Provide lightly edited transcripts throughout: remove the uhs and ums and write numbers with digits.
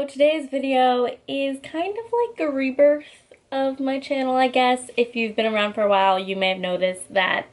today's video is kind of like a rebirth of my channel, I guess. If you've been around for a while, you may have noticed that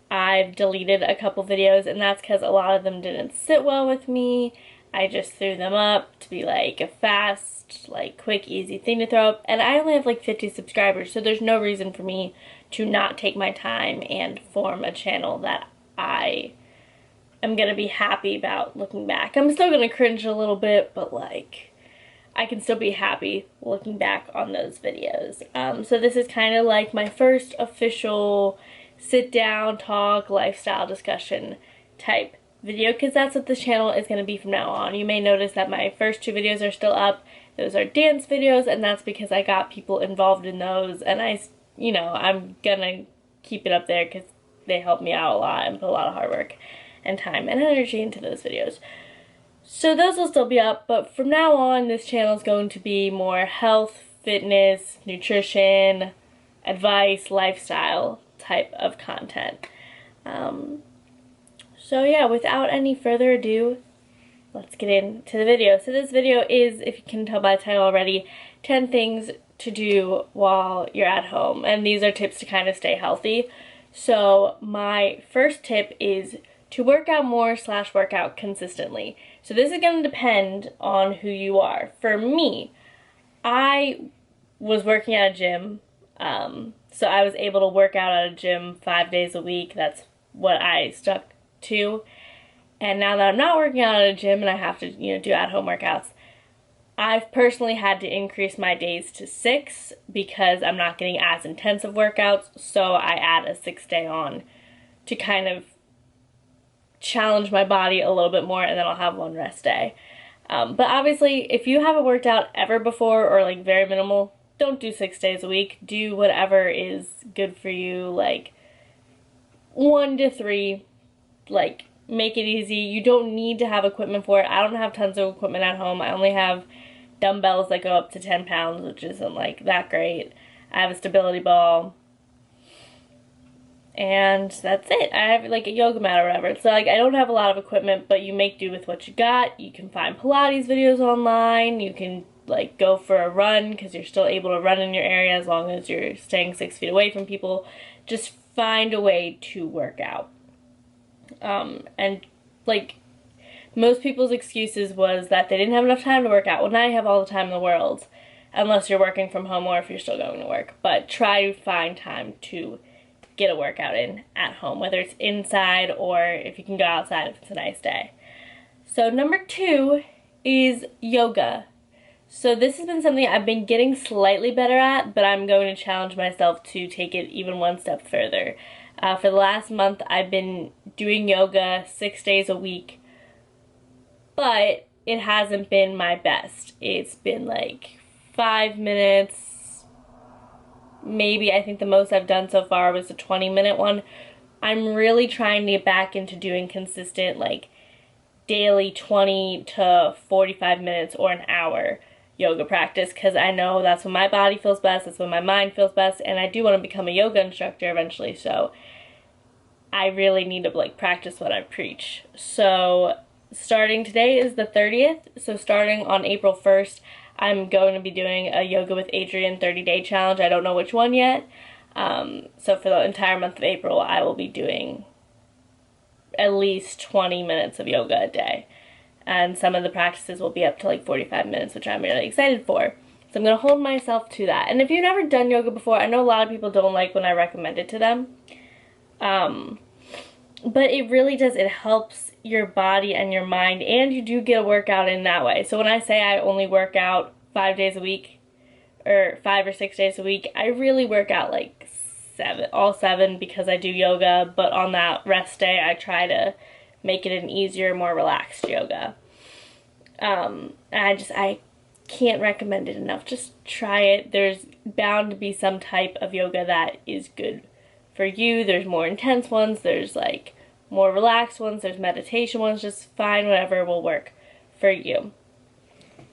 I've deleted a couple videos, and that's because a lot of them didn't sit well with me. I just threw them up to be like a fast, quick, easy thing to throw up, and I only have like 50 subscribers, so there's no reason for me to not take my time and form a channel that I'm gonna be happy about looking back. I'm still gonna cringe a little bit, but I can still be happy looking back on those videos. So this is kind of like my first official sit down, talk, lifestyle discussion type video, because that's what this channel is gonna be from now on. You may notice that my first two videos are still up. Those are dance videos, and that's because I got people involved in those, and I'm gonna keep it up there because they help me out a lot and put a lot of hard work and time and energy into those videos. So those will still be up, but from now on this channel is going to be more health, fitness, nutrition, advice, lifestyle type of content. So yeah, without any further ado, let's get into the video. So this video is, if you can tell by the title already, 10 things to do while you're at home, and these are tips to kind of stay healthy. So my first tip is to work out more / work out consistently. So this is going to depend on who you are. For me, I was working at a gym, so I was able to work out at a gym 5 days a week. That's what I stuck to. And now that I'm not working out at a gym and I have to, do at-home workouts, I've personally had to increase my days to 6 because I'm not getting as intensive workouts, so I add a 6th day on to kind of challenge my body a little bit more, and then I'll have one rest day. But obviously, if you haven't worked out ever before, or very minimal, don't do 6 days a week. Do whatever is good for you, 1 to 3, make it easy. You don't need to have equipment for it. I don't have tons of equipment at home. I only have dumbbells that go up to 10 pounds, which isn't that great. I have a stability ball, and that's it. I have a yoga mat or whatever. So I don't have a lot of equipment, but you make do with what you got. You can find Pilates videos online. You can go for a run, because you're still able to run in your area as long as you're staying 6 feet away from people. Just find a way to work out. And most people's excuses was that they didn't have enough time to work out. Well, now you have all the time in the world, unless you're working from home or if you're still going to work. But try to find time to get a workout in at home, whether it's inside or if you can go outside if it's a nice day. So number 2 is yoga. So this has been something I've been getting slightly better at, but I'm going to challenge myself to take it even one step further. For the last month, I've been doing yoga 6 days a week, but it hasn't been my best. It's been 5 minutes, maybe. I think the most I've done so far was a 20-minute one. I'm really trying to get back into doing consistent, daily 20 to 45 minutes or an hour yoga practice, because I know that's when my body feels best, that's when my mind feels best, and I do want to become a yoga instructor eventually, so I really need to practice what I preach. So starting today is the 30th, so starting on April 1st, I'm going to be doing a Yoga with Adriene 30-day challenge. I don't know which one yet. So for the entire month of April, I will be doing at least 20 minutes of yoga a day. And some of the practices will be up to 45 minutes, which I'm really excited for. So I'm going to hold myself to that. And if you've never done yoga before, I know a lot of people don't like when I recommend it to them. But it really does. It helps your body and your mind, and you do get a workout in that way. So when I say I only work out 5 days a week, or 5 or 6 days a week, I really work out all 7 because I do yoga, but on that rest day I try to make it an easier, more relaxed yoga. I can't recommend it enough. Just try it. There's bound to be some type of yoga that is good for you. There's more intense ones, there's more relaxed ones, there's meditation ones. Just find whatever will work for you.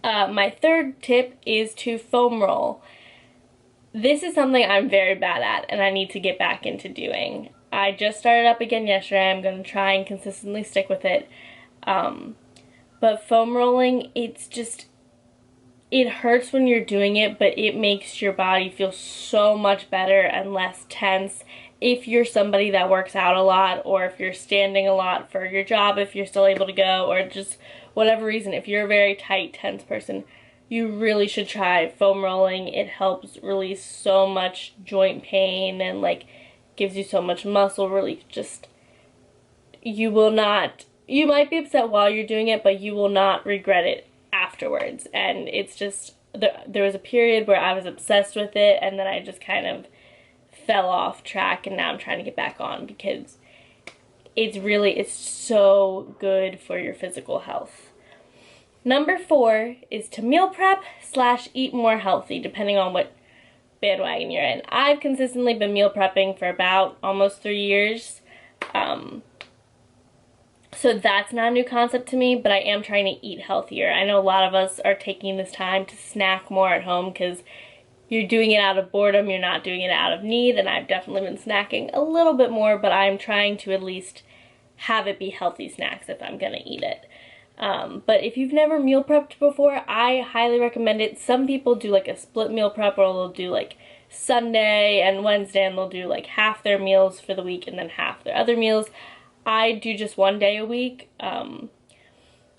My third tip is to foam roll. This is something I'm very bad at, and I need to get back into doing. I just started up again yesterday. I'm going to try and consistently stick with it. But foam rolling, it's just, it hurts when you're doing it, but it makes your body feel so much better and less tense. If you're somebody that works out a lot, or if you're standing a lot for your job, if you're still able to go, or just whatever reason, if you're a very tight, tense person, you really should try foam rolling. It helps release so much joint pain and like gives you so much muscle relief. Just, you will not, you might be upset while you're doing it, but you will not regret it afterwards. And it's just, there was a period where I was obsessed with it, and then I just kind of fell off track, and now I'm trying to get back on because it's so good for your physical health. Number 4 is to meal prep / eat more healthy, depending on what bandwagon you're in. I've consistently been meal prepping for about almost 3 years. So that's not a new concept to me, but I am trying to eat healthier. I know a lot of us are taking this time to snack more at home because you're doing it out of boredom, you're not doing it out of need, and I've definitely been snacking a little bit more, but I'm trying to at least have it be healthy snacks if I'm gonna eat it. But if you've never meal prepped before, I highly recommend it. Some people do like a split meal prep, or they'll do like Sunday and Wednesday, and they'll do like half their meals for the week and then half their other meals. I do just 1 day a week,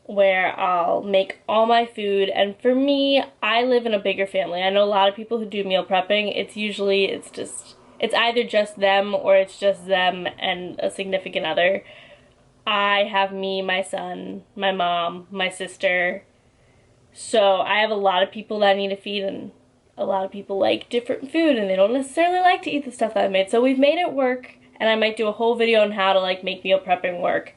where I'll make all my food. And for me, I live in a bigger family. I know a lot of people who do meal prepping, it's either just them, or it's just them and a significant other. I have me, my son, my mom, my sister. So I have a lot of people that I need to feed, and a lot of people like different food, and they don't necessarily like to eat the stuff that I made. So we've made it work, and I might do a whole video on how to like make meal prepping work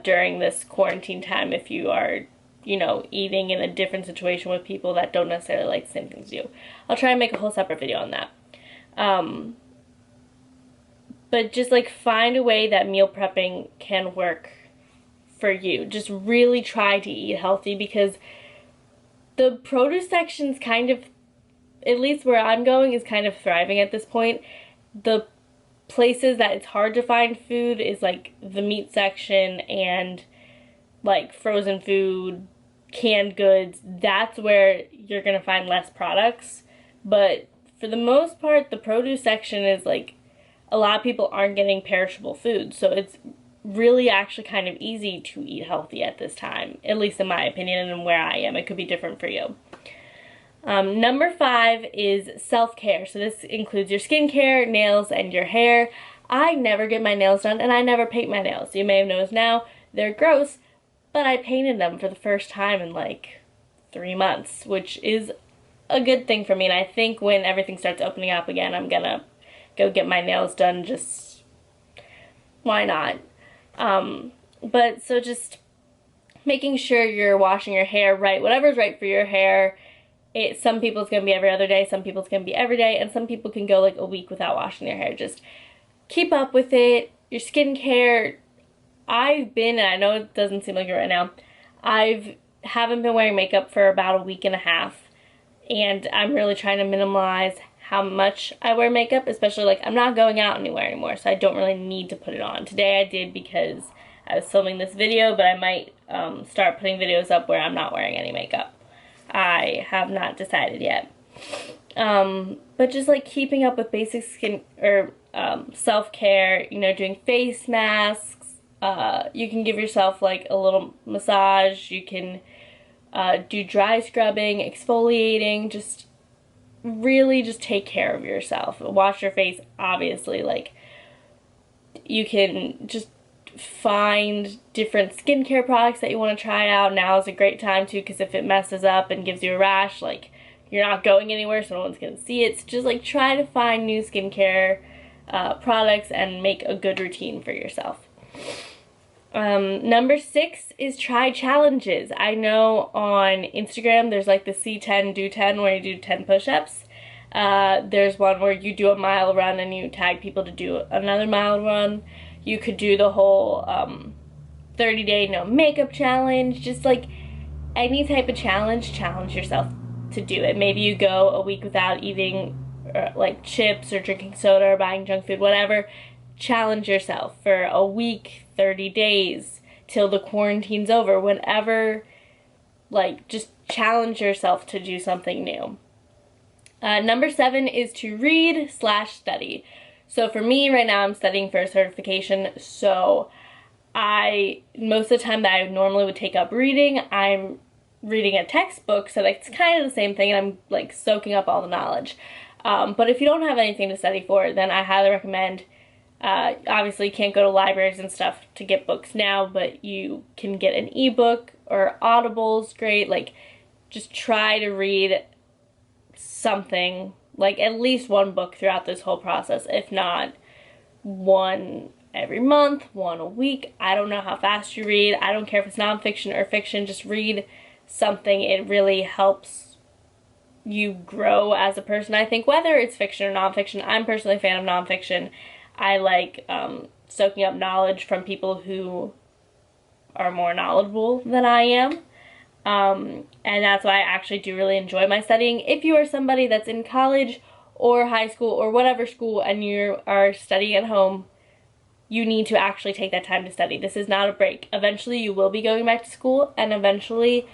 during this quarantine time if you are, you know, eating in a different situation with people that don't necessarily like the same things as you. I'll try and make a whole separate video on that. But just like find a way that meal prepping can work for you. Just really try to eat healthy, because the produce section's kind of, at least where I'm going, is kind of thriving at this point. The places that it's hard to find food is like the meat section and like frozen food, canned goods. That's where you're gonna find less products. But for the most part, the produce section is like, a lot of people aren't getting perishable food, so it's really actually kind of easy to eat healthy at this time, at least in my opinion and where I am. It could be different for you. Number 5 is self-care. So this includes your skincare, nails, and your hair. I never get my nails done, and I never paint my nails. You may have noticed now, they're gross, but I painted them for the first time in like 3 months, which is a good thing for me. And I think when everything starts opening up again, I'm gonna go get my nails done. Just, why not? But so just making sure you're washing your hair right, whatever's right for your hair. Some people it's going to be every other day, some people it's going to be every day, and some people can go like a week without washing their hair. Just keep up with it. Your skincare, and I know it doesn't seem like it right now, haven't been wearing makeup for about a week and a half, and I'm really trying to minimize how much I wear makeup, especially like I'm not going out anywhere anymore, so I don't really need to put it on. Today I did because I was filming this video, but I might start putting videos up where I'm not wearing any makeup. I have not decided yet. But just like keeping up with basic skin or self-care, you know, doing face masks. You can give yourself like a little massage. You can do dry scrubbing, exfoliating. Just really just take care of yourself. Wash your face, obviously. Like, you can just find different skincare products that you want to try out. Now is a great time too, because if it messes up and gives you a rash, like, you're not going anywhere, so no one's gonna see it. So just like try to find new skincare products and make a good routine for yourself. Number 6 is try challenges. I know on Instagram there's like the C10 do 10 where you do 10 push-ups. There's one where you do a mile run and you tag people to do another mile run. You could do the whole 30-day no makeup challenge. Just like any type of challenge yourself to do it. Maybe you go a week without eating like chips or drinking soda or buying junk food, whatever. Challenge yourself for a week, 30 days, till the quarantine's over. Whenever, like, just challenge yourself to do something new. Number 7 is to read/study. So for me right now, I'm studying for a certification, so most of the time that I normally would take up reading, I'm reading a textbook, so it's kind of the same thing, and I'm like soaking up all the knowledge. But if you don't have anything to study for, then I highly recommend, obviously you can't go to libraries and stuff to get books now, but you can get an ebook, or Audible's great. Like, just try to read something, like at least one book throughout this whole process, if not one every month, one a week. I don't know how fast you read. I don't care if it's nonfiction or fiction, just read something. It really helps you grow as a person, I think, whether it's fiction or nonfiction. I'm personally a fan of nonfiction. I like soaking up knowledge from people who are more knowledgeable than I am. And that's why I actually do really enjoy my studying. If you are somebody that's in college or high school or whatever school and you are studying at home, you need to actually take that time to study. This is not a break. Eventually you will be going back to school, and eventually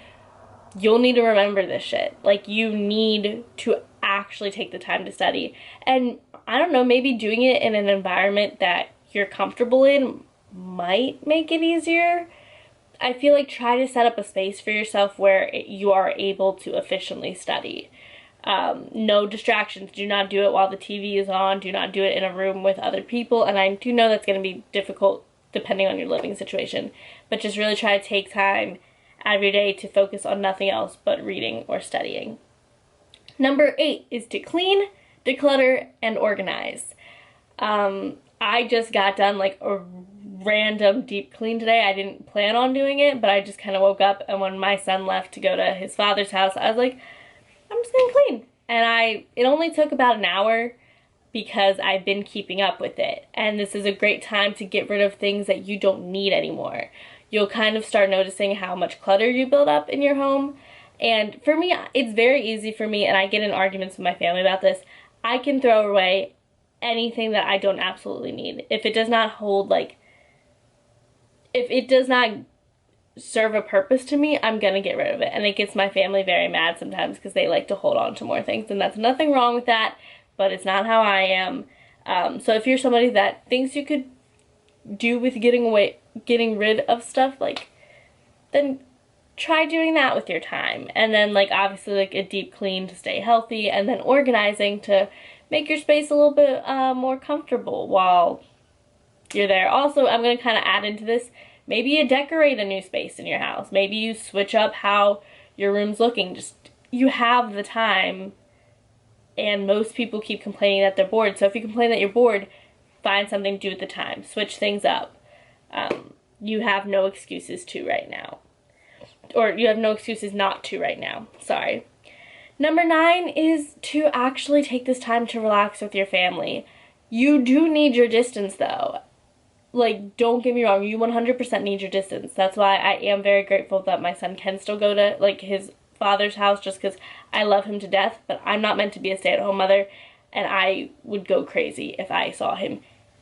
you'll need to remember this shit. Like, you need to actually take the time to study. And I don't know, maybe doing it in an environment that you're comfortable in might make it easier. I feel like try to set up a space for yourself where you are able to efficiently study. No distractions. Do not do it while the TV is on. Do not do it in a room with other people. And I do know that's going to be difficult depending on your living situation. But just really try to take time out of your day to focus on nothing else but reading or studying. Number 8 is to clean, declutter, and organize. I just got done like a random deep clean today. I didn't plan on doing it, but I just kind of woke up, and when my son left to go to his father's house, I was like, I'm just gonna clean. And it only took about an hour because I've been keeping up with it. And this is a great time to get rid of things that you don't need anymore. You'll kind of start noticing how much clutter you build up in your home. And for me, it's very easy for me, and I get in arguments with my family about this. I can throw away anything that I don't absolutely need. If it does not hold, like, if it does not serve a purpose to me, I'm gonna get rid of it. And it gets my family very mad sometimes because they like to hold on to more things, and that's nothing wrong with that, but it's not how I am. So if you're somebody that thinks you could do with getting rid of stuff, like, then try doing that with your time. And then, like, obviously, like, a deep clean to stay healthy, and then organizing to make your space a little bit more comfortable while you're there. Also, I'm going to kind of add into this, maybe you decorate a new space in your house. Maybe you switch up how your room's looking. Just, you have the time, and most people keep complaining that they're bored. So if you complain that you're bored, find something to do with the time. Switch things up. You have no excuses to right now. Or you have no excuses not to right now. Sorry. Number 9 is to actually take this time to relax with your family. You do need your distance, though. Like, don't get me wrong, you 100% need your distance. That's why I am very grateful that my son can still go to, like, his father's house, just because I love him to death, but I'm not meant to be a stay-at-home mother, and I would go crazy if I saw him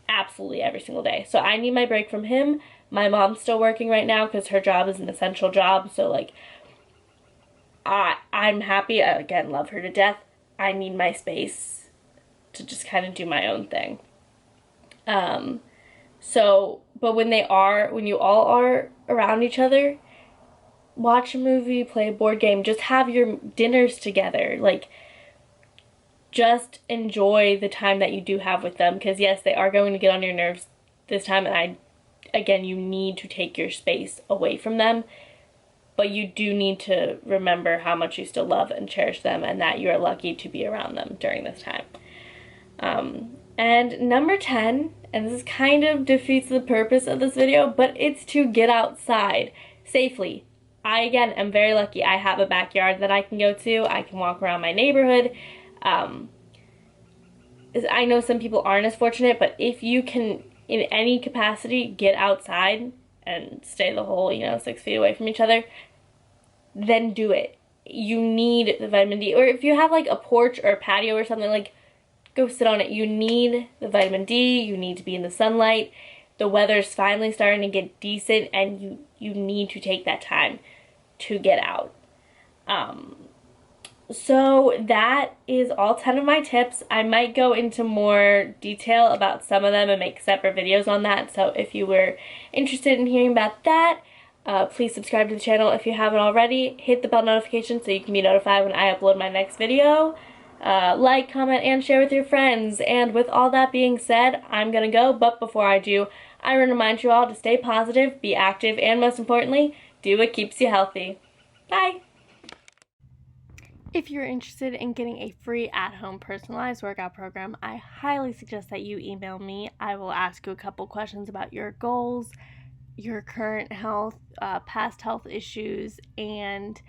absolutely every single day. So I need my break from him. My mom's still working right now because her job is an essential job, so, like, I'm happy. I, again, love her to death. I need my space to just kind of do my own thing. But when you all are around each other, watch a movie, play a board game, just have your dinners together. Like, just enjoy the time that you do have with them, because yes, they are going to get on your nerves this time, and again, you need to take your space away from them, but you do need to remember how much you still love and cherish them, and that you are lucky to be around them during this time. And number 10, and this kind of defeats the purpose of this video, but it's to get outside safely. I, again, am very lucky. I have a backyard that I can go to. I can walk around my neighborhood. I know some people aren't as fortunate, but if you can, in any capacity, get outside and stay the whole, 6 feet away from each other, then do it. You need the vitamin D. Or if you have, like, a porch or a patio or something, like, go sit on it. You need the vitamin D. You need to be in the sunlight. The weather's finally starting to get decent, and you need to take that time to get out. So that is all 10 of my tips. I might go into more detail about some of them and make separate videos on that. So if you were interested in hearing about that, please subscribe to the channel if you haven't already. Hit the bell notification so you can be notified when I upload my next video. Like, comment, and share with your friends. And with all that being said, I'm gonna go, but before I do, I want to remind you all to stay positive, be active, and most importantly, do what keeps you healthy. Bye! If you're interested in getting a free at-home personalized workout program, I highly suggest that you email me. I will ask you a couple questions about your goals, your current health, past health issues, and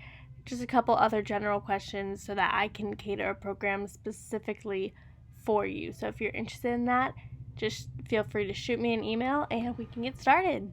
just a couple other general questions so that I can cater a program specifically for you. So if you're interested in that, just feel free to shoot me an email and we can get started.